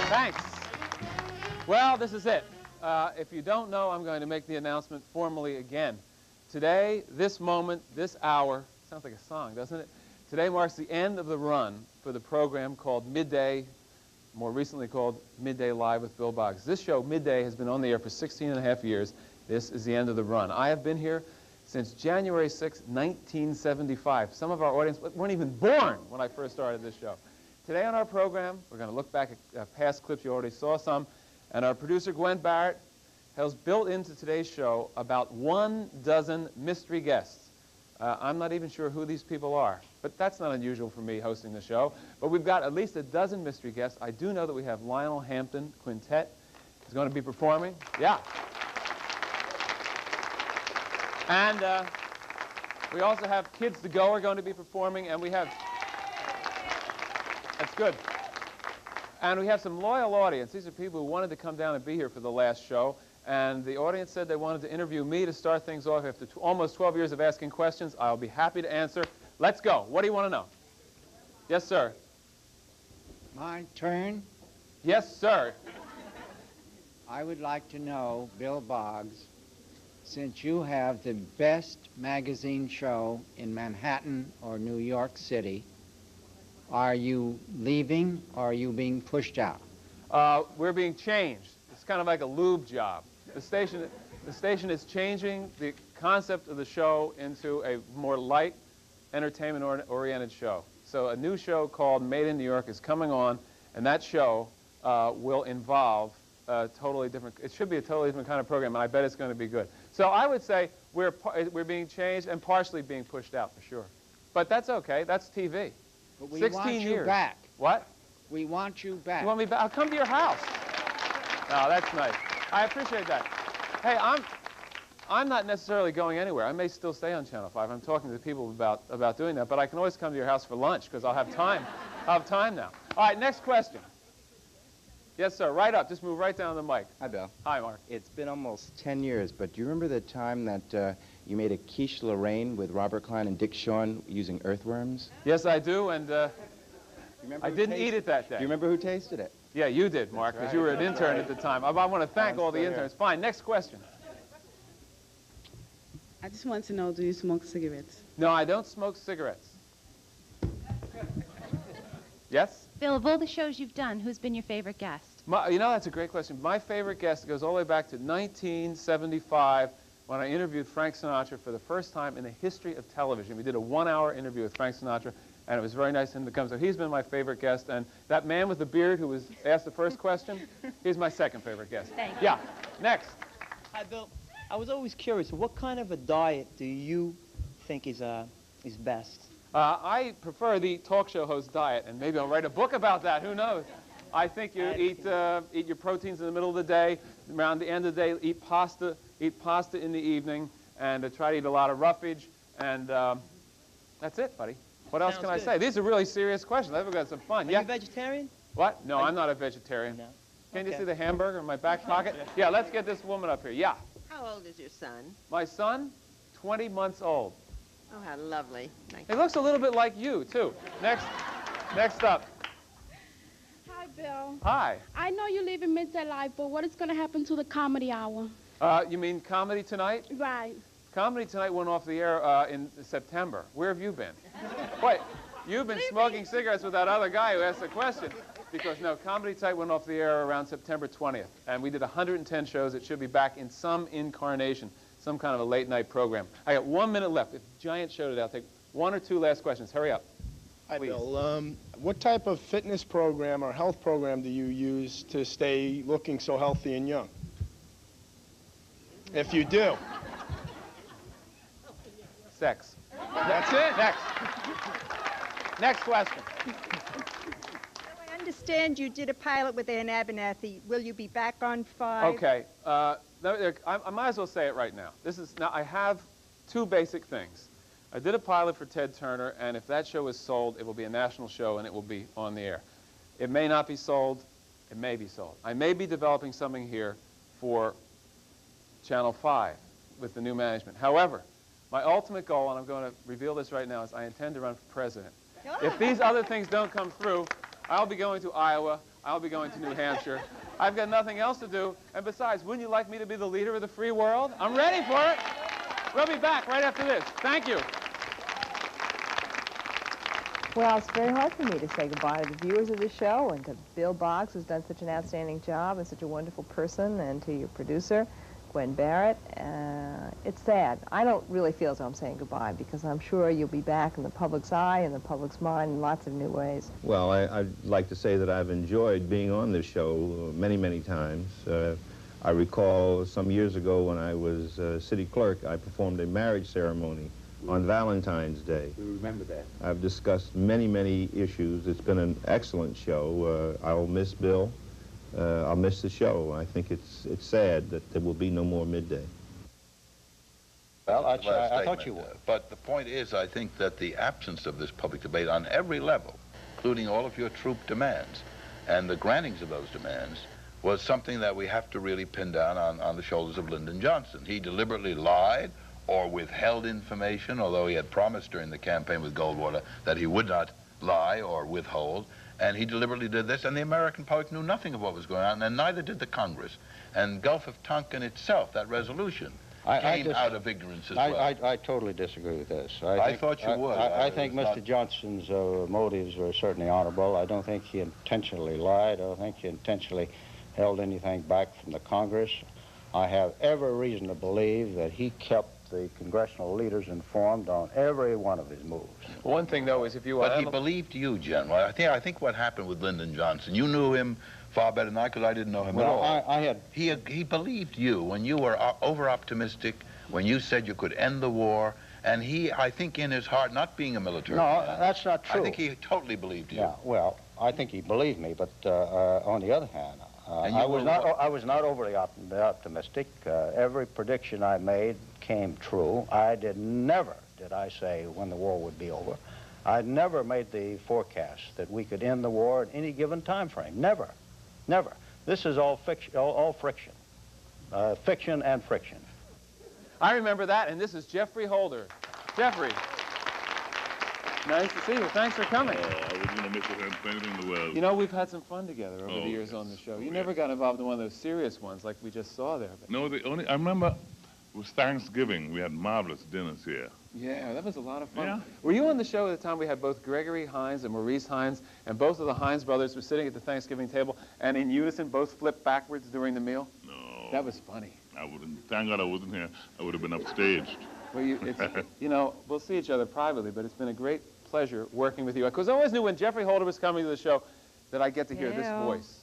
Thanks. Well, this is it. If you don't know, I'm going to make the announcement formally again. Today, this moment, this hour, sounds like a song, doesn't it? Today marks the end of the run for the program called Midday, more recently called Midday Live with Bill Boggs. This show, Midday, has been on the air for 16.5 years. This is the end of the run. I have been here since January 6, 1975. Some of our audience weren't even born when I first started this show. Today on our program, we're going to look back at past clips. You already saw some. And our producer, Gwen Barrett, has built into today's show about 12 mystery guests. I'm not even sure who these people are, but that's not unusual for me hosting the show. But we've got at least 12 mystery guests. I do know that we have Lionel Hampton Quintet who's going to be performing. Yeah. And we also have Kids to Go are going to be performing, and we have... That's good. And we have some loyal audience. These are people who wanted to come down and be here for the last show. And the audience said they wanted to interview me to start things off. After almost 12 years of asking questions, I'll be happy to answer. Let's go. What do you want to know? Yes, sir. My turn. Yes, sir. I would like to know, Bill Boggs, since you have the best magazine show in Manhattan or New York City, are you leaving or are you being pushed out? We're being changed. It's kind of like a lube job. The station is changing the concept of the show into a more light, entertainment-oriented show. So a new show called Made in New York is coming on, and that show will involve a totally different, it should be a totally different kind of program, and I bet it's going to be good. So I would say we're being changed and partially being pushed out for sure. But that's okay. That's TV. But we 16 want you years. back. What? We want you back. You want me back? I'll come to your house. Oh, that's nice. I appreciate that. Hey, I'm not necessarily going anywhere. I may still stay on Channel 5. I'm talking to people about doing that, but I can always come to your house for lunch because I'll have time. I'll have time now. All right, next question. Yes, sir. Right up. Just move right down the mic. Hi, Bill. Hi, Mark. It's been almost 10 years, but do you remember the time that you made a quiche Lorraine with Robert Klein and Dick Shawn using earthworms? Yes, I do, and I didn't eat it that day. Do you remember who tasted it? Yeah, you did, Mark, because you were an intern at the time. I want to thank all the interns. Fine, next question. I just want to know, do you smoke cigarettes? No, I don't smoke cigarettes. Yes? Bill, of all the shows you've done, who's been your favorite guest? You know, that's a great question. My favorite guest goes all the way back to 1975 when I interviewed Frank Sinatra for the first time in the history of television. We did a 1-hour interview with Frank Sinatra, and it was very nice of him to come. So he's been my favorite guest. And that man with the beard who was asked the first question, he's my second favorite guest. Thank you. Yeah. Next. Hi, Bill. I was always curious, what kind of a diet do you think is best? I prefer the talk show host diet, and maybe I'll write a book about that. Who knows? I think you eat your proteins in the middle of the day. Around the end of the day, eat pasta in the evening, and try to eat a lot of roughage. And that's it, buddy. What else can I say? These are really serious questions. I've got some fun. Are you a vegetarian? What? No, I'm not a vegetarian. No. Can you see the hamburger in my back pocket? Yeah, let's get this woman up here. Yeah. How old is your son? My son, 20 months old. Oh, how lovely. Thank He you. looks a little bit like you, too. Next up. Hi, Bill. Hi. I know you live in Midday Live, but what is going to happen to the comedy hour? You mean Comedy Tonight? Right. Comedy Tonight went off the air in September. Where have you been? Wait, you've been smoking cigarettes with that other guy who asked the question. Because, no, Comedy Tonight went off the air around September 20th. And we did 110 shows. It should be back in some incarnation, some kind of a late-night program. I got 1 minute left. It's a giant show today. I'll take 1 or 2 last questions. Hurry up. Hi, Please. Bill. What type of fitness program or health program do you use to stay looking so healthy and young? If you do. Sex. That's it. Next. Next question. I understand you did a pilot with Ann Abernathy. Will you be back on 5? Okay. I might as well say it right now. Now, I have 2 basic things. I did a pilot for Ted Turner, and if that show is sold, it will be a national show, and it will be on the air. It may not be sold. It may be sold. I may be developing something here for Channel 5 with the new management. However, my ultimate goal, and I'm going to reveal this right now, is I intend to run for president. If these other things don't come through, I'll be going to Iowa. I'll be going to New Hampshire. I've got nothing else to do. And besides, wouldn't you like me to be the leader of the free world? I'm ready for it. We'll be back right after this. Thank you. Well, it's very hard for me to say goodbye to the viewers of the show and to Bill Boggs, who's done such an outstanding job and such a wonderful person, and to your producer, Gwen Barrett. It's sad. I don't really feel as though I'm saying goodbye, because I'm sure you'll be back in the public's eye and the public's mind in lots of new ways. Well, I'd like to say that I've enjoyed being on this show many, many times. I recall some years ago when I was city clerk, I performed a marriage ceremony on Valentine's Day. We remember that. I've discussed many, many issues. It's been an excellent show. I'll miss Bill. I'll miss the show. I think it's sad that there will be no more Midday. Well, I thought you would. But the point is, I think that the absence of this public debate on every level, including all of your troop demands, and the grantings of those demands, was something that we have to really pin down on the shoulders of Lyndon Johnson. He deliberately lied or withheld information, although he had promised during the campaign with Goldwater that he would not lie or withhold, and he deliberately did this, and the American public knew nothing of what was going on, and neither did the Congress. And Gulf of Tonkin itself, that resolution, came out of ignorance as well. I totally disagree with this. I thought you would. I think Mr. Johnson's motives were certainly honorable. I don't think he intentionally lied. I don't think he intentionally held anything back from the Congress. I have every reason to believe that he kept the congressional leaders informed on every one of his moves. One thing, though, is if you... But he believed you, General. I think what happened with Lyndon Johnson, you knew him far better than I, because I didn't know him at all. He believed you when you were over-optimistic, when you said you could end the war, and he, I think in his heart, not being a military man, that's not true. I think he totally believed you. Yeah, well, I think he believed me, but on the other hand, I was not overly optimistic. Every prediction I made came true. Never did I say when the war would be over. I never made the forecast that we could end the war at any given time frame. Never, never. This is all fiction, all friction, fiction and friction. I remember that, and this is Geoffrey Holder. Geoffrey. Nice to see you. Thanks for coming. I wouldn't want to miss it for anything in the world. You know, we've had some fun together over the years on the show. You never got involved in one of those serious ones like we just saw there. But... No, I remember it was Thanksgiving. We had marvelous dinners here. Yeah, that was a lot of fun. Yeah. Were you on the show at the time we had both Gregory Hines and Maurice Hines, and both of the Hines brothers were sitting at the Thanksgiving table, and in unison both flipped backwards during the meal? No. That was funny. I wouldn't. Thank God I wasn't here. I would have been upstaged. Well, you know, we'll see each other privately, but it's been a great pleasure working with you. Because I always knew when Geoffrey Holder was coming to the show that I'd get to hear this voice.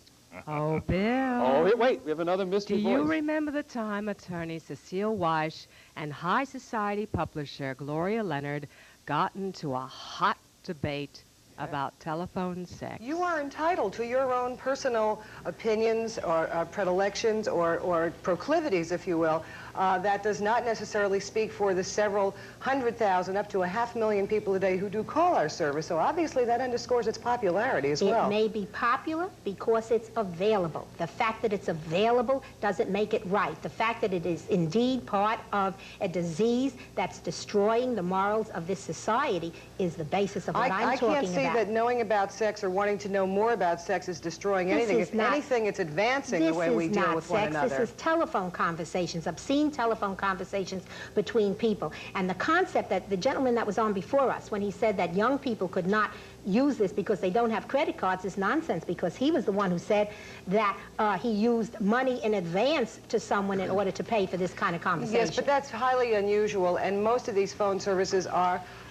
Oh, Bill. Oh, wait, we have another mystery voice. Do you remember the time attorney Ceceil Welch and high society publisher Gloria Leonard got into a hot debate about telephone sex? You are entitled to your own personal opinions or predilections or proclivities, if you will. That does not necessarily speak for the several 100,000 up to 500,000 people a day who do call our service. So obviously that underscores its popularity as well. It may be popular because it's available. The fact that it's available doesn't make it right. The fact that it is indeed part of a disease that's destroying the morals of this society is the basis of what I'm talking about. I can't see that knowing about sex or wanting to know more about sex is destroying anything. If anything, it's advancing the way we deal with one another. This is telephone conversations, obscene telephone conversations between people. And the concept that the gentleman that was on before us, when he said that young people could not use this because they don't have credit cards, is nonsense, because he was the one who said that he used money in advance to someone in order to pay for this kind of conversation. Yes, but that's highly unusual, and most of these phone services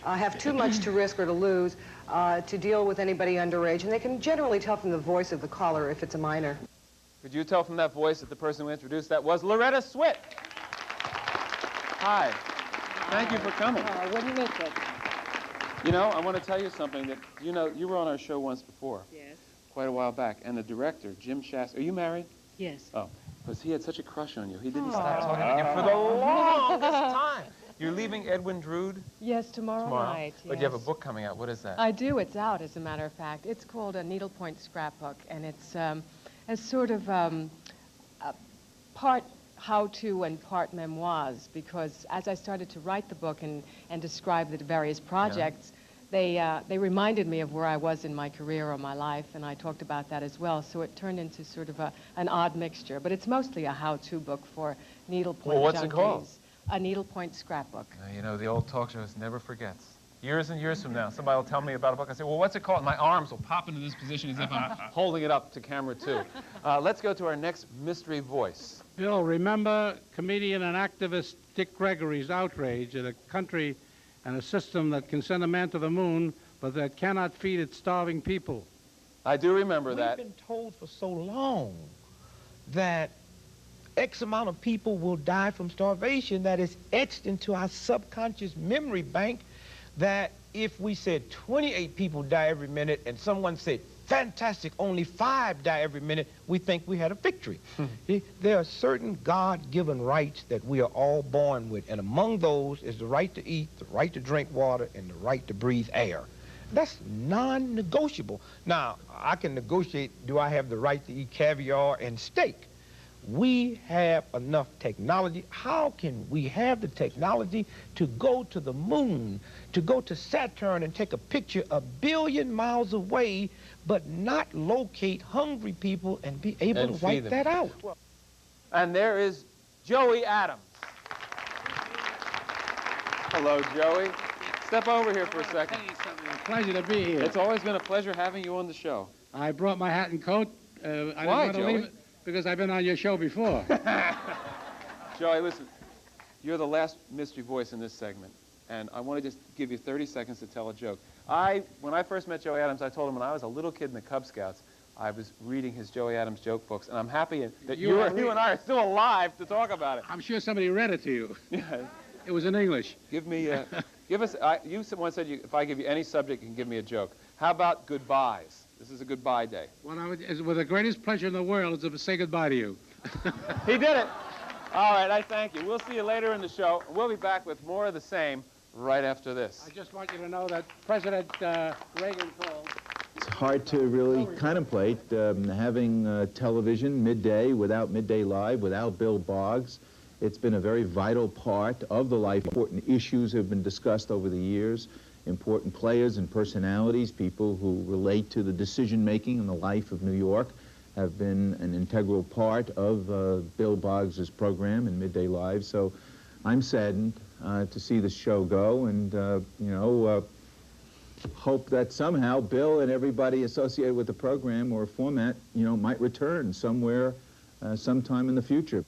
have too much to risk or to lose to deal with anybody underage, and they can generally tell from the voice of the caller if it's a minor. Could you tell from that voice that the person who introduced that was Loretta Swit? Hi. Thank you for coming. I wouldn't miss it. You know, I want to tell you something that, you know, you were on our show once before. Yes. Quite a while back. And the director, Jim Shasta, are you married? Yes. Oh, because he had such a crush on you. He didn't stop talking to you for the longest time. You're leaving Edwin Drood? Yes, tomorrow night. But you have a book coming out. What is that? I do. It's out, as a matter of fact. It's called A Needlepoint Scrapbook, and it's a sort of a part how-to and part memoirs, because as I started to write the book and describe the various projects, they reminded me of where I was in my career or my life, and I talked about that as well. So it turned into sort of an odd mixture. But it's mostly a how-to book for needlepoint Well, what's junkies. it called? A needlepoint scrapbook. You know, the old talk shows never forgets. Years and years from now, somebody will tell me about a book. I say, well, what's it called? And my arms will pop into this position as if I'm holding it up to camera, too. Let's go to our next mystery voice. Bill, remember comedian and activist Dick Gregory's outrage at a country and a system that can send a man to the moon, but that cannot feed its starving people? I do remember that. We've been told for so long that X amount of people will die from starvation that is etched into our subconscious memory bank, that if we said 28 people die every minute and someone said, fantastic, only 5 die every minute, we think we had a victory. See, there are certain God-given rights that we are all born with, and among those is the right to eat, the right to drink water, and the right to breathe air. That's non-negotiable. Now, I can negotiate, do I have the right to eat caviar and steak? We have enough technology. How can we have the technology to go to the moon, to go to Saturn and take a picture 1 billion miles away, but not locate hungry people and be able to wipe that out? And there is Joey Adams. Hello, Joey. Step over here for a second. Pleasure to be here. It's always been a pleasure having you on the show. I brought my hat and coat. I didn't Why, want to leave Joey? it because I've been on your show before. Joey, listen, you're the last mystery voice in this segment, and I want to just give you 30 seconds to tell a joke. When I first met Joey Adams, I told him when I was a little kid in the Cub Scouts, I was reading his Joey Adams joke books, and I'm happy that you and I are still alive to talk about it. I'm sure somebody read it to you. Yeah. It was in English. Give me, give us, you once said if I give you any subject, you can give me a joke. How about goodbyes? This is a goodbye day. Well, with the greatest pleasure in the world is to say goodbye to you. He did it. All right, I thank you. We'll see you later in the show. We'll be back with more of the same right after this. I just want you to know that President Reagan called. It's hard to really contemplate having television, Midday, without Midday Live, without Bill Boggs. It's been a very vital part of the life. Important issues have been discussed over the years. Important players and personalities, people who relate to the decision-making in the life of New York, have been an integral part of Bill Boggs' program in Midday Live. So I'm saddened to see the show go, and hope that somehow Bill and everybody associated with the program or format, might return somewhere, sometime in the future.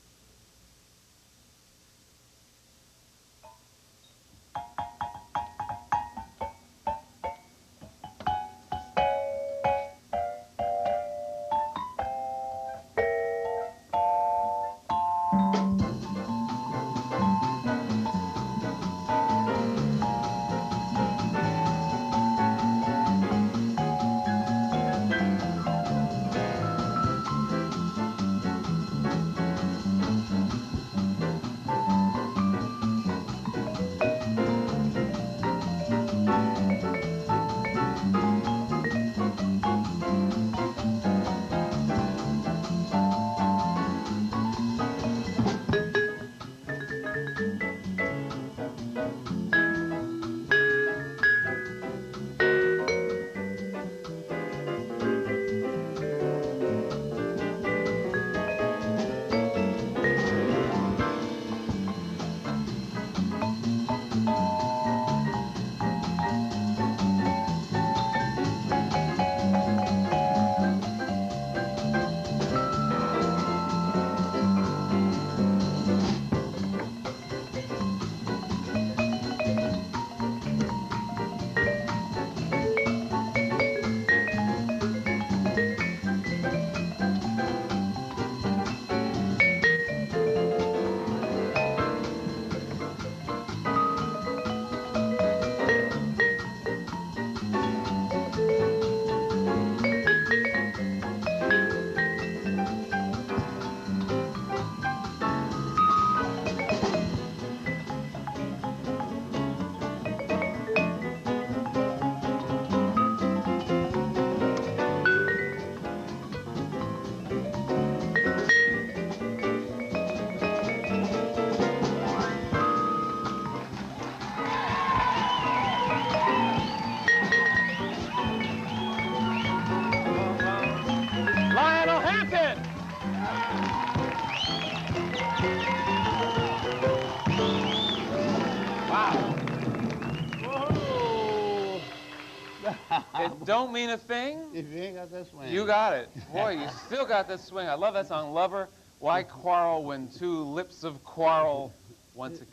It don't mean a thing. If you ain't got that swing. You got it. Boy, you still got that swing. I love that song, Lover. Why quarrel when two lips of Carl want to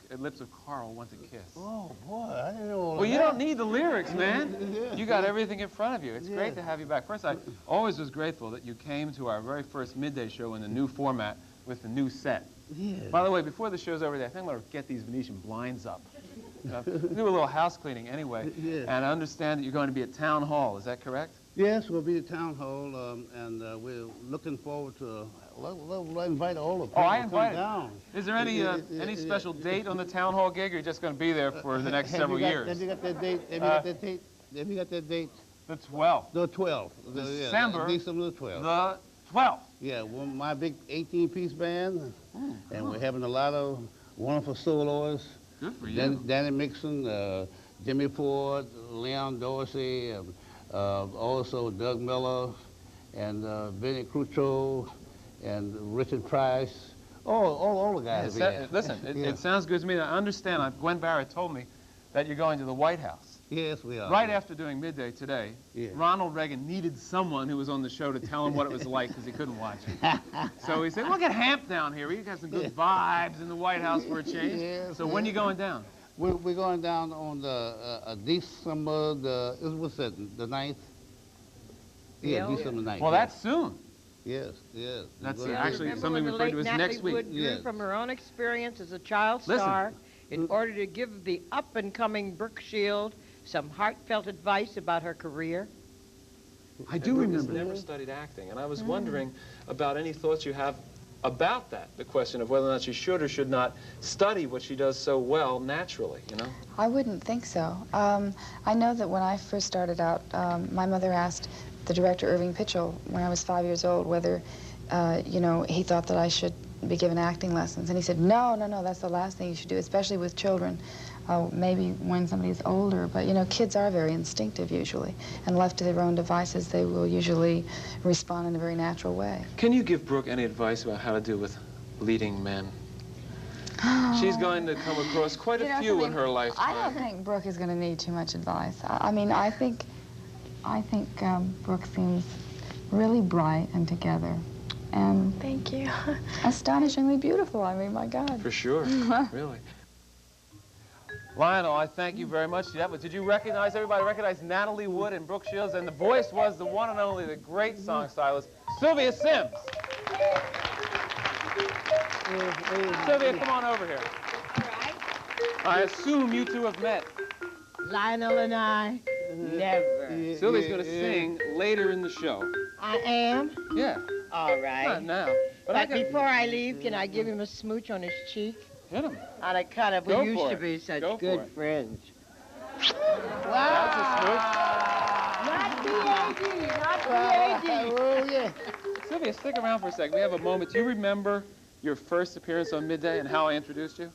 kiss? Oh, boy, I didn't know all Well, of you that. don't need the lyrics, man. You got everything in front of you. It's great to have you back. First, I always was grateful that you came to our very first Midday show in the new format with the new set. Yeah. By the way, before the show's over, I think I'm going to get these Venetian blinds up. Do a little house cleaning anyway. Yeah. And I understand that you're going to be at Town Hall. Is that correct? Yes, we'll be at Town Hall, and we're looking forward to, we'll invite all the people Oh, I to come invited. down. Is there any special date on the Town Hall gig, or you're just going to be there for the next several years? Have you got that date? Have you got that date? Have you got that date? The 12th. The 12th. December. December the 12th. The 12th. Yeah, well, my big 18-piece band, and we're having a lot of wonderful soloists. Good for you. Danny Mixon, Jimmy Ford, Leon Dorsey, also Doug Miller, and Benny Crucho, and Richard Price. All the guys. Listen, it sounds good to me. I understand. Gwen Barrett told me that you're going to the White House. Yes, we are. Right after doing Midday today, Ronald Reagan needed someone who was on the show to tell him what it was like because he couldn't watch it. So he said, we'll get Hamp down here. He's got some good vibes in the White House for a change. So when are you going down? We're going down on the December, what's that, the 9th? Yeah, December 9th. Well, that's soon. Yes, yes. That's actually something referred to as next week. Wood drew from her own experience as a child star in order to give the up-and-coming Brooke Shields some heartfelt advice about her career. I do remember. Never studied acting, and I was wondering about any thoughts you have about that, the question of whether or not she should or should not study what she does so well naturally, you know? I wouldn't think so. I know that when I first started out, my mother asked the director, Irving Pitchell, when I was 5 years old, whether, you know, he thought that I should be given acting lessons. And he said, no, that's the last thing you should do, especially with children. Maybe when somebody's older, but you know, kids are very instinctive usually, and left to their own devices, they will usually respond in a very natural way. Can you give Brooke any advice about how to deal with leading men? She's going to come across quite a few in her lifetime. I don't think Brooke is going to need too much advice. I mean, I think Brooke seems really bright and together, and thank you. Astonishingly beautiful. I mean, my God. For sure, really. Lionel, I thank you very much. Did you recognize, everybody recognize Natalie Wood and Brooke Shields? And the voice was the one and only, the great song stylist, Sylvia Syms. Sylvia, come on over here. All right. I assume you two have met. Lionel and I, never. Sylvia's going to sing later in the show. I am? Yeah. All right. Not now. But before I leave, can I give him a smooch on his cheek? Hit him. On account of we used to be such good friends. Wow. Not B.A.D., not B.A.D. Oh, yeah. Sylvia, stick around for a second. We have a moment. Do you remember your first appearance on Midday and how I introduced you?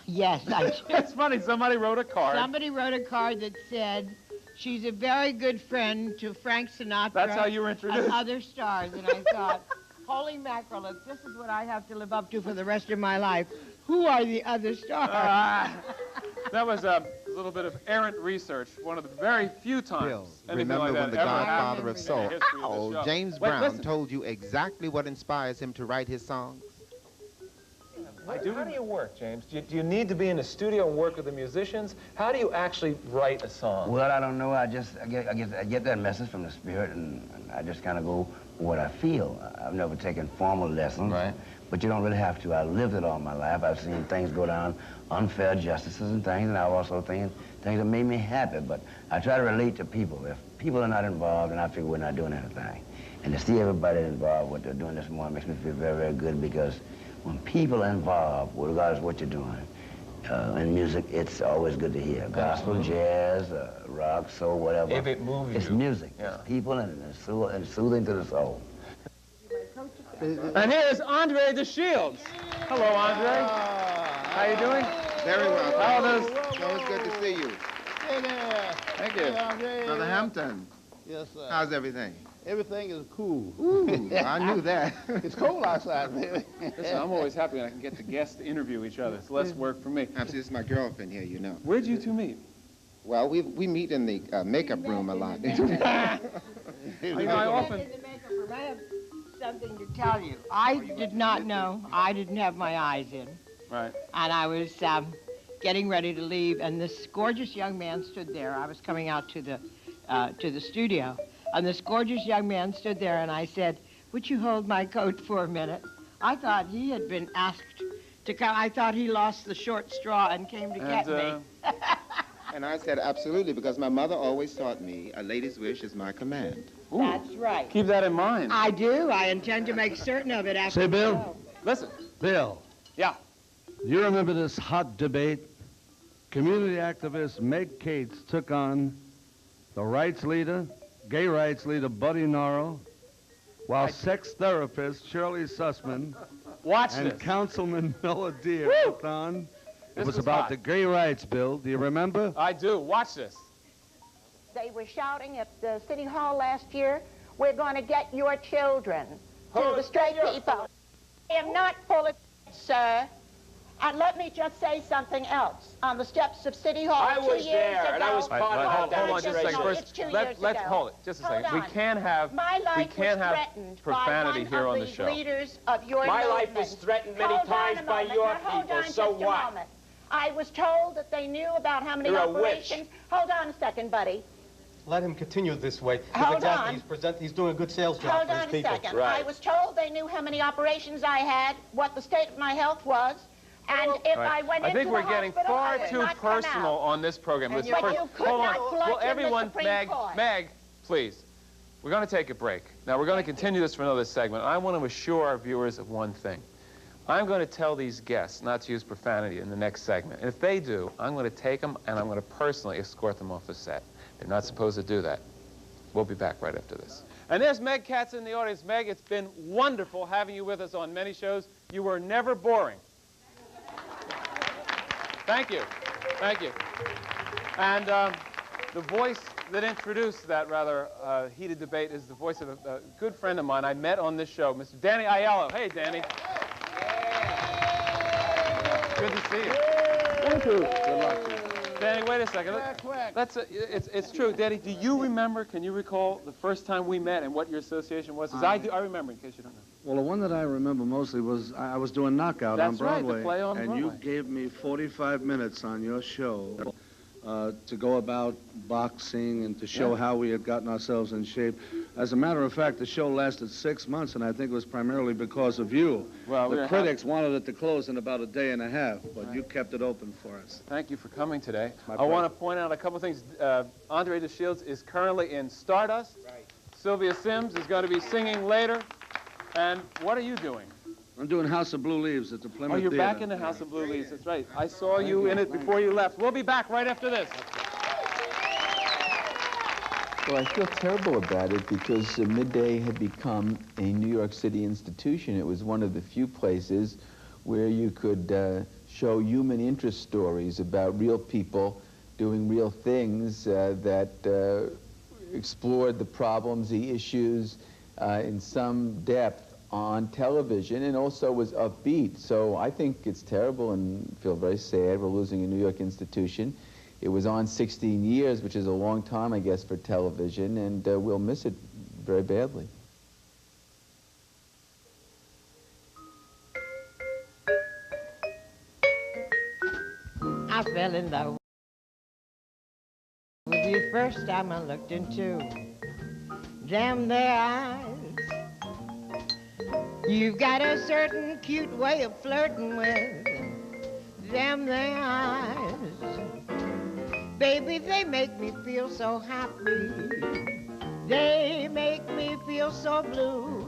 Yes, I do. It's funny. Somebody wrote a card. Somebody wrote a card that said, she's a very good friend to Frank Sinatra. That's how you were introduced. And other stars. And I thought, holy mackerel, if this is what I have to live up to for the rest of my life, who are the other stars? That was a little bit of errant research, one of the very few times. Bill, anything remember like that when the ever Godfather happened of Soul, in the history of the show. James Wait, Brown listen. told you exactly what inspires him to write his songs? How do you work, James? Do you need to be in the studio and work with the musicians? How do you actually write a song? Well, I don't know. I get that message from the spirit, and I just kind of go what I feel. I've never taken formal lessons, right? But you don't really have to. I lived it all my life. I've seen things go down, unfair justices and things, and I've also seen things that made me happy. But I try to relate to people. If people are not involved, then I figure we're not doing anything. And to see everybody involved, what they're doing this morning, makes me feel very, very good, because when people are involved, regardless of what you're doing, in music, it's always good to hear. Gospel, jazz, rock, soul, whatever. If it moves you. It's music. Yeah. It's people and it's soothing to the soul. And here's Andre De Shields. Hello, Andre. How you doing? Very well. How are those? Always good to see you. Hey there. Thank you. Hey, Andre. Brother Hampton. Yes, sir. How's everything? Everything is cool. Ooh, I knew that. It's cold outside, baby. Listen, I'm always happy when I can get the guests to interview each other. It's less work for me. Actually, this is my girlfriend here, you know. Where'd you two meet? Well, we meet in the makeup room a lot. I often... I have something to tell you. I did not know. I didn't have my eyes in. Right. And I was getting ready to leave, and this gorgeous young man stood there. I was coming out to the studio, and this gorgeous young man stood there, and I said, "Would you hold my coat for a minute?" I thought he had been asked to come. I thought he lost the short straw and came to get me. And I said, absolutely, because my mother always taught me, a lady's wish is my command. Ooh. That's right. Keep that in mind. I do. I intend to make certain of it after Say, the Bill. show. Listen. Bill. Yeah. Do you remember this hot debate? Community activist Meg Cates took on the rights leader, gay rights leader Buddy Norrell, while sex therapist Shirley Sussman and Councilman Miller Deere looked on. It was about hot. the gay rights bill. Do you remember? I do. Watch this. They were shouting at the City Hall last year, "We're going to get your children," to the straight people. I am not full of sir. And let me just say something else. On the steps of City Hall I was 2 years there, ago, and I was part of that Hold on just a second. It's First, 2 years let's ago. hold it just a second. Hold We on. can't have My life was threatened profanity by here one on of the these show. leaders of your My life movement. was threatened many Hold on times a by moment. your Now, hold people, on so just a what? moment. I was told that they knew about how many You're a operations. Hold on a second, buddy. Let him continue this way. Hold on. He's doing a good sales job Hold for on his a people. second. I was told they knew how many operations I had, what the state of my health was, and if I went into I think the we're getting hospital, I far would too not come personal out. on this program. And Listen, you- first, but you could hold not on. bludgeon Will the everyone, Supreme Court. Meg, please. We're going to take a break. Now, we're going to continue this for another segment. I want to assure our viewers of one thing. I'm going to tell these guests not to use profanity in the next segment. And if they do, I'm going to take them and I'm going to personally escort them off the set. They're not supposed to do that. We'll be back right after this. And there's Meg Katz in the audience. Meg, it's been wonderful having you with us on many shows. You were never boring. Thank you. Thank you. And the voice that introduced that rather heated debate is the voice of a good friend of mine I met on this show, Mr. Danny Aiello. Hey, Danny. Good to see you. Thank you. Good luck to you. Danny, wait a second. It's true. Danny, do you remember, can you recall the first time we met and what your association was? 'Cause I remember, in case you don't know. Well, the one that I remember mostly was I was doing Knockout on That's right, Broadway. the play on and Broadway. you gave me 45 minutes on your show to go about boxing and to show how we had gotten ourselves in shape. As a matter of fact, the show lasted 6 months, and I think it was primarily because of you. Well, the critics wanted it to close in about a day and a half, but you kept it open for us. Thank you for coming today. My I pleasure. want to point out a couple things. Andre de Shields is currently in Stardust. Right. Sylvia Syms is going to be singing later. And what are you doing? I'm doing House of Blue Leaves at the Plymouth Oh, you're Theater. back in the House of Blue Leaves. That's right. I saw you in it before you left. We'll be back right after this. Well, I feel terrible about it because Midday had become a New York City institution. It was one of the few places where you could show human interest stories about real people doing real things that explored the problems, the issues in some depth on television, and also was upbeat. So I think it's terrible and feel very sad we're losing a New York institution. It was on 16 years, which is a long time, I guess, for television, and we'll miss it very badly. I fell in love with you first time I looked into them their eyes. You've got a certain cute way of flirting with them their eyes. Baby, they make me feel so happy. They make me feel so blue.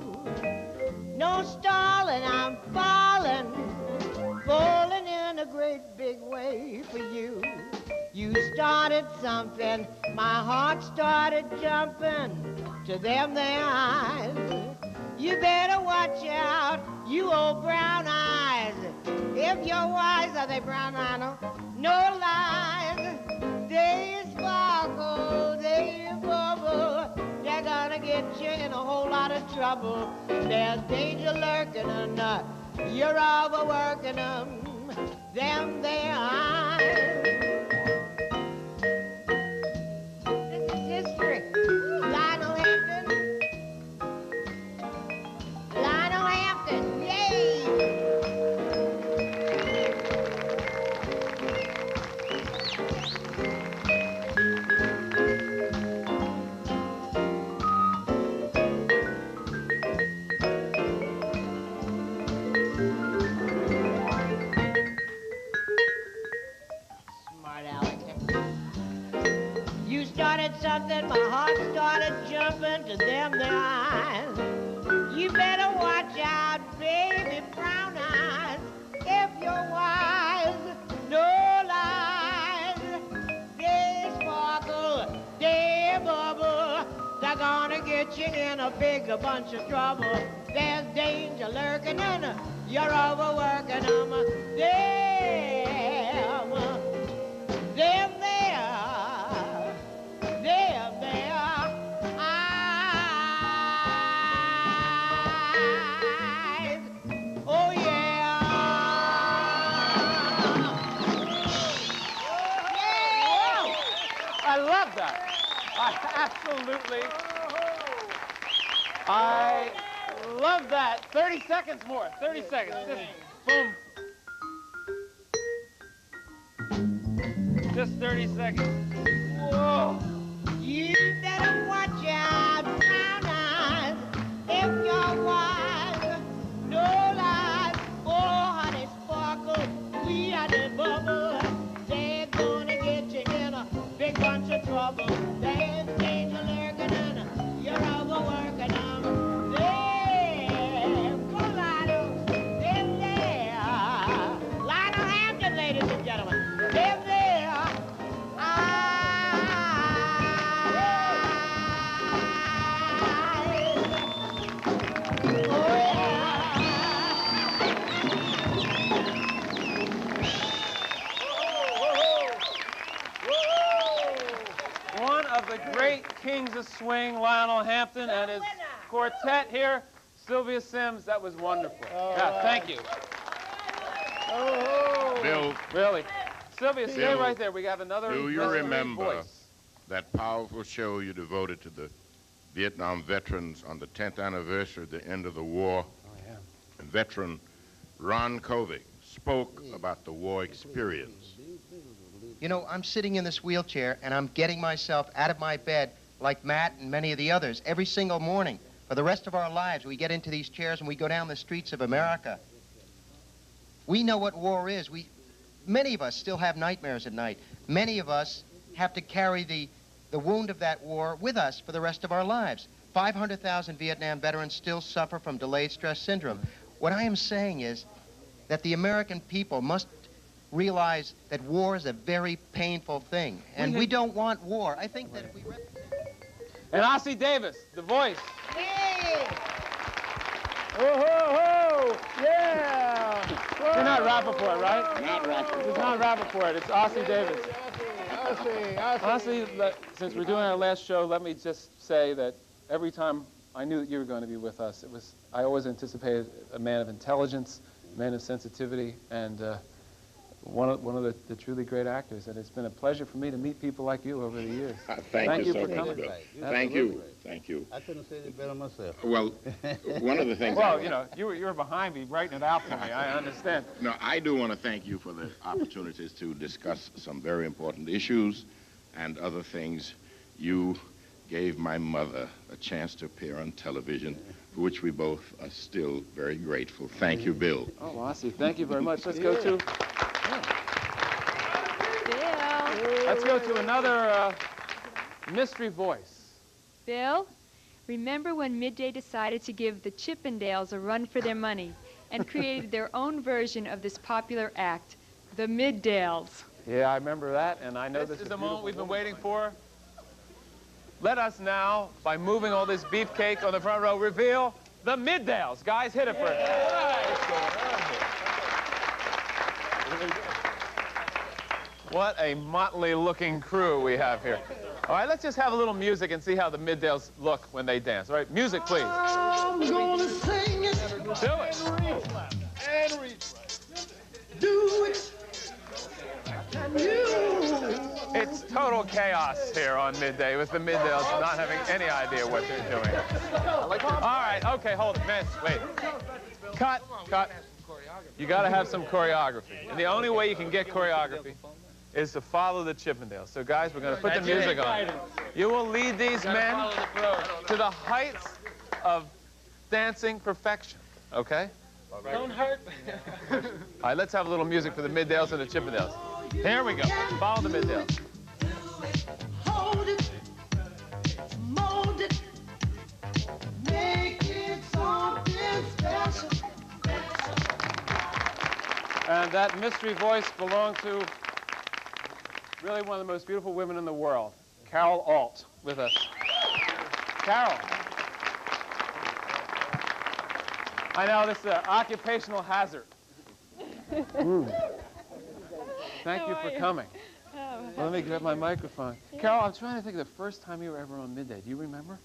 No stalling, I'm falling in a great big way for you. You started something, my heart started jumping to them their eyes. You better watch out, you old brown eyes. If you're wise, are they brown? I know, no lies. They sparkle, they bubble. They're gonna get you in a whole lot of trouble. There's danger lurking and you're overworking them their eyes. something, my heart started jumping to them their eyes. You better watch out, baby, brown eyes, if you're wise, no lies. They sparkle, they bubble, they're gonna get you in a big bunch of trouble. There's danger lurking and you're overworking them. Them there eyes. Oh yeah. I love that. I love that. 30 seconds more. 30 seconds. Just boom. Just 30 seconds. Whoa. You better watch out, brown eyes, if you're wise. No lies. Oh, honey sparkle, we are the bubble. They're gonna get you in a big bunch of trouble. There's danger lurking and you're overworking them. Lionel Hampton, ladies and gentlemen. Them there One of the great kings of swing, Lionel Hampton, and his quartet here, Sylvia Syms. That was wonderful. Yeah, thank you. Bill. Really. Sylvia, stay Bill, right there. We got another do you restored remember voice. that powerful show you devoted to the Vietnam veterans on the 10th anniversary of the end of the war? Oh, yeah. And veteran Ron Kovic spoke about the war experience. You know, I'm sitting in this wheelchair and I'm getting myself out of my bed like Matt and many of the others every single morning. For the rest of our lives, we get into these chairs and we go down the streets of America. We know what war is. Many of us still have nightmares at night. Many of us have to carry the wound of that war with us for the rest of our lives. 500,000 Vietnam veterans still suffer from delayed stress syndrome. What I am saying is that the American people must realize that war is a very painful thing, and we don't want war. I think that if we... And Ossie Davis, the voice. Hey! Oh, ho, ho! Yeah! You're not Rappaport, right? Not Rappaport. It's not Rappaport. It's Ossie Davis. Ossie, since we're doing our last show, let me just say that every time I knew that you were going to be with us, I always anticipated a man of intelligence, a man of sensitivity, and one of the truly great actors. And it's been a pleasure for me to meet people like you over the years. Thank you so for much, coming. Bill. Thank you. Thank you. I couldn't say it better myself. Well, one of the things... Well, you know, you were behind me writing it out for me. I understand. No, I do want to thank you for the opportunities to discuss some very important issues and other things. You gave my mother a chance to appear on television, for which we both are still very grateful. Thank you, Bill. Oh, Ossie, thank you very much. Let's go to... Let's go to another mystery voice. Bill, remember when Midday decided to give the Chippendales a run for their money and created their own version of this popular act, the Middales? Yeah, I remember that, and I know this is the moment we've been waiting for. Let us now, by moving all this beefcake on the front row, reveal the Middales. Guys, hit it for us. What a motley-looking crew we have here. All right, let's just have a little music and see how the Middales look when they dance. All right, music, please. I'm gonna sing it. Do it. And reach. Do it. Can you? It's total chaos here on Midday with the Middales not having any idea what they're doing. All right, okay, hold it, miss, wait. Cut. You gotta have some choreography. And the only way you can get choreography is to follow the Chippendales. So guys, we're gonna put the music on. You will lead these men to the heights of dancing perfection, okay? Don't hurt. All right, let's have a little music for the Middales and the Chippendales. Here we go. Follow the Middales. Hold it. And that mystery voice belonged to really one of the most beautiful women in the world, Carol Alt, with us. Carol. I know this is an occupational hazard. Thank you for coming. Let me grab my microphone. Carol, I'm trying to think of the first time you were ever on Midday. Do you remember?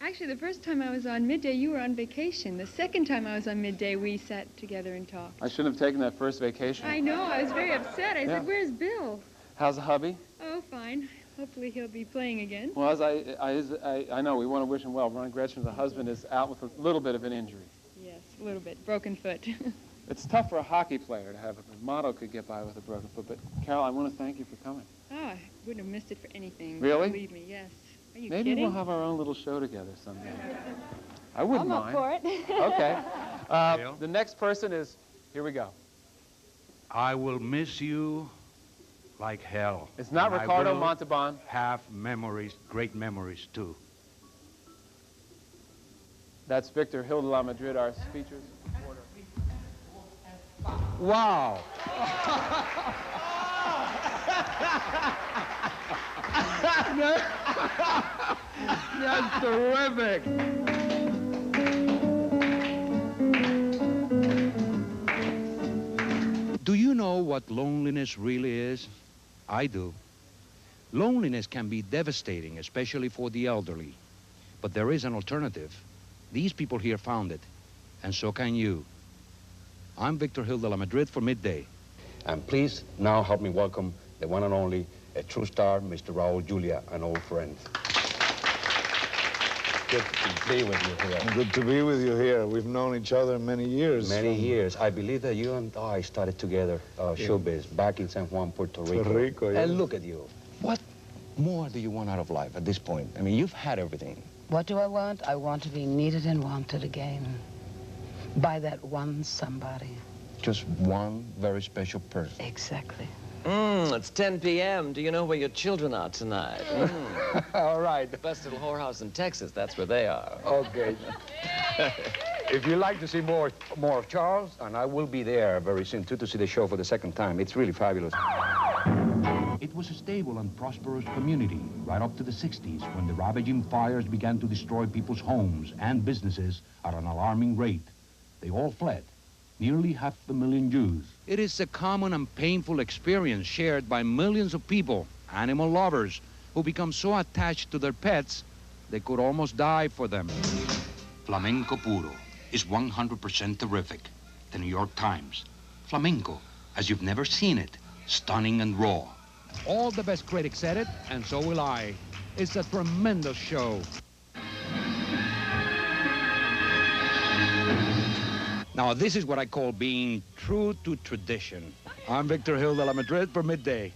Actually, the first time I was on Midday, you were on vacation. The second time I was on Midday, we sat together and talked. I shouldn't have taken that first vacation. I know. I was very upset. I said, where's Bill? How's the hubby? Oh, fine. Hopefully he'll be playing again. Well, as I know, we want to wish him well. Ron Gretchen, the husband, is out with a little bit of an injury. Yes, a little bit. Broken foot. It's tough for a hockey player to have a model could get by with a broken foot. But, Carol, I want to thank you for coming. Oh, I wouldn't have missed it for anything. Really? Believe me, yes. Are you Maybe kidding? we'll have our own little show together someday. I wouldn't I'm mind. up for it. Okay. The next person is, here we go. I will miss you like hell. It's not And Ricardo I will Montalban. have memories, great memories, too. That's Victor Gil De LaMadrid, our features reporter. Wow. That's terrific. Do you know what loneliness really is? I do. Loneliness can be devastating, especially for the elderly. But there is an alternative. These people here found it, and so can you. I'm Victor Gil De LaMadrid for Midday. And please now help me welcome the one and only, a true star, Mr. Raul Julia, an old friend. Good to be with you here. Good to be with you here. We've known each other many years. Many years. I believe that you and I started together showbiz back in San Juan, Puerto Rico. Puerto Rico, yeah. And look at you. What more do you want out of life at this point? I mean, you've had everything. What do I want? I want to be needed and wanted again by that one somebody. Just one very special person. Exactly. It's 10 p.m. Do you know where your children are tonight? All right. The best little whorehouse in Texas, that's where they are. Okay. If you'd like to see more of Charles, and I will be there very soon, too, to see the show for the second time. It's really fabulous. It was a stable and prosperous community right up to the 60s when the ravaging fires began to destroy people's homes and businesses at an alarming rate. They all fled, nearly 500,000 Jews. It is a common and painful experience shared by millions of people, animal lovers, who become so attached to their pets they could almost die for them. Flamenco Puro is 100% terrific. The New York Times. Flamenco, as you've never seen it, stunning and raw. All the best critics said it, and so will I. It's a tremendous show. Now, this is what I call being true to tradition. I'm Victor Gil De LaMadrid for Midday.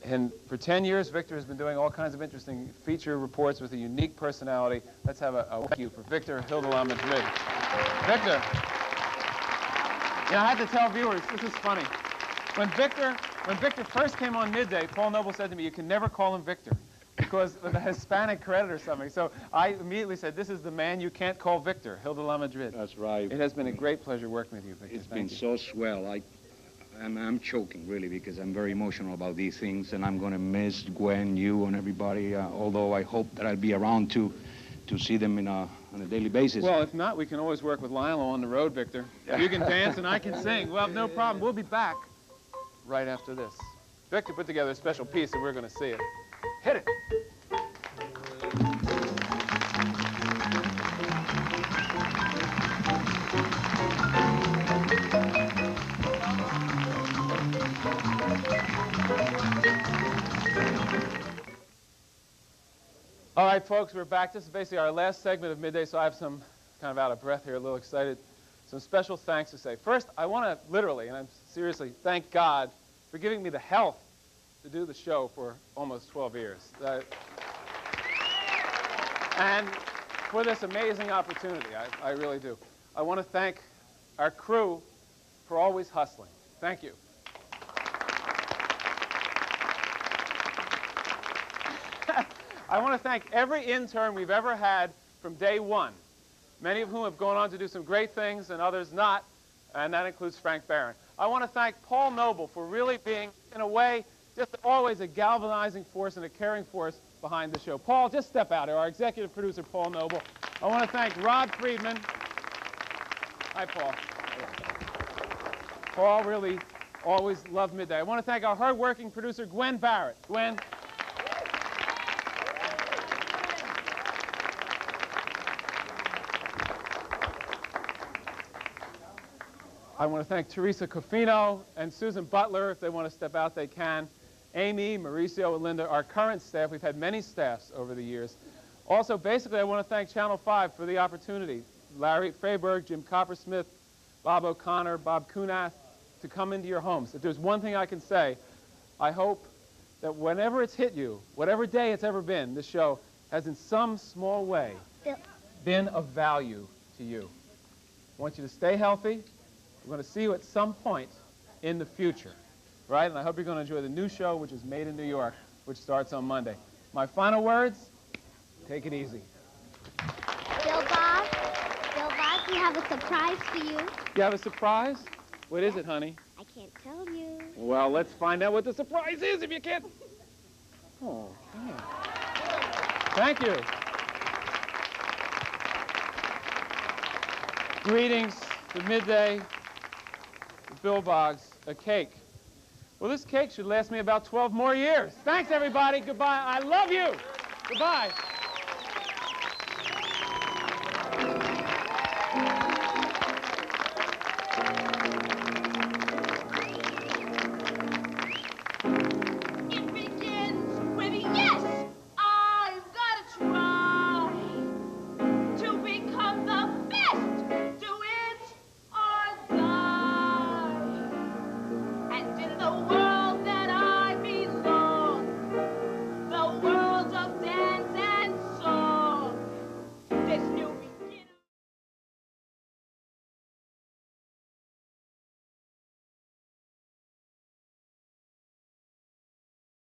And for 10 years, Victor has been doing all kinds of interesting feature reports with a unique personality. Let's have a thank you for Victor Gil De LaMadrid. Victor. You know, I have to tell viewers, this is funny. When Victor first came on Midday, Paul Noble said to me, you can never call him Victor because of the Hispanic credit or something. So I immediately said, this is the man you can't call Victor, Gil De LaMadrid. That's right. It has been a great pleasure working with you, Victor. It's been so swell. I'm choking, really, because I'm very emotional about these things, and I'm going to miss Gwen, you, and everybody, although I hope that I'll be around to see them on a daily basis. Well, if not, we can always work with Lionel on the road, Victor. You can dance and I can sing. Well, no problem. We'll be back right after this. Victor put together a special piece, and we're going to see it. Hit it. All right, folks, we're back. This is basically our last segment of Midday, so I have some kind of out of breath here, a little excited. Some special thanks to say. First, I want to literally, and I'm seriously, thank God for giving me the health to do the show for almost 12 years. And for this amazing opportunity, I really do. I want to thank our crew for always hustling. Thank you. I want to thank every intern we've ever had from day one, many of whom have gone on to do some great things and others not. and that includes Frank Barron. I want to thank Paul Noble for really being, in a way, just always a galvanizing force and a caring force behind the show. Paul, just step out here. Our executive producer, Paul Noble. I want to thank Rod Friedman. Hi, Paul. Paul really always loved Midday. I want to thank our hard-working producer, Gwen Barrett. Gwen. I want to thank Teresa Cofino and Susan Butler. If they want to step out, they can. Amy, Mauricio, and Linda, our current staff. We've had many staffs over the years. Also, basically, I want to thank Channel 5 for the opportunity. Larry Freyberg, Jim Coppersmith, Bob O'Connor, Bob Kunath, to come into your homes. If there's one thing I can say, I hope that whenever it's hit you, whatever day it's ever been, this show has in some small way been of value to you. I want you to stay healthy. We're going to see you at some point in the future, right? And I hope you're going to enjoy the new show, which is Made in New York, which starts on Monday. My final words, take it easy. Bill Boggs, we have a surprise for you. You have a surprise? What is it, honey? I can't tell you. Well, let's find out what the surprise is if you can't. Oh, yeah. Thank you. Greetings to Midday, to Bill Boggs, a cake. Well, this cake should last me about 12 more years. Thanks, everybody. Goodbye. I love you. Goodbye. The world.